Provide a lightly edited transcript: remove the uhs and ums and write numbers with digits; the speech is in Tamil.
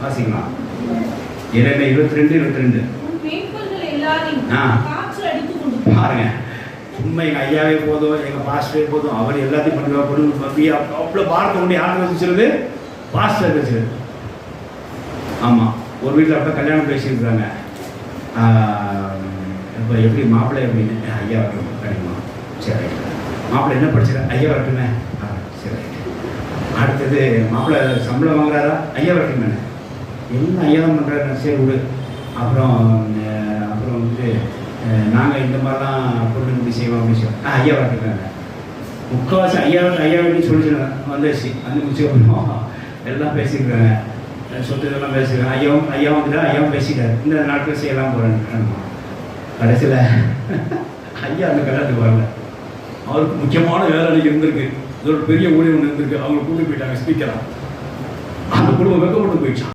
வாசிக்கலாம். இறைமை 22:22. பாருங்க, சும்மா எங்கள் ஐயாவே போதும், எங்கள் பாஸ்டரே போதும், அவர் எல்லாத்தையும் பண்ணுவா அவ்வளோ பார்க்க முடியும். யார் வச்சுருது? பாஸ்டர் வச்சுருது. ஆமாம், ஒரு வீட்டில் அப்போ கல்யாணம் பேசியிருக்காங்க. இப்போ எப்படி மாப்பிள்ளை அப்படின்னு, ஐயா வரட்டும் கிடைக்குமா? சரி, மாப்பிள்ளை என்ன படிச்சிட? ஐயா வரட்டுமே. சரி, அடுத்தது மாப்பிள்ளை சம்பளம் வாங்குறாரா? ஐயா வரட்டுமே. என்ன ஐயா தான் பண்ணுறாரு? சரி விடு. அப்புறம் வந்துட்டு நாங்கள் இந்த மாதிரிலாம் பொண்ணு முடி செய்வோம் அப்படின்னு சொல்லி ஐயா வரட்டுருக்காங்க. முக்கால்வாசி ஐயா அப்படின்னு சொல்லிச்சுருங்க வந்துச்சு. அந்த முடிச்சு எல்லாம் பேசியிருக்காங்க, சொத்து இதெல்லாம் பேசியிருக்காங்க. ஐயா வந்துட்டா ஐயாவும் பேசிட்டாரு, இந்த நாட்கள் செய்யலாம் போகிறேன். கடைசியில் ஐயா அந்த கல்யாணத்துக்கு வரல. அவருக்கு முக்கியமான வேலை அன்றைக்கி இருந்திருக்கு, இதோட பெரிய ஊழியம் ஒன்று இருந்திருக்கு. அவங்க கூட்டி போயிட்டாங்க ஸ்பீக்கராக. அந்த குடும்பம் வெக்கப்பட்டு போயிடுச்சான்.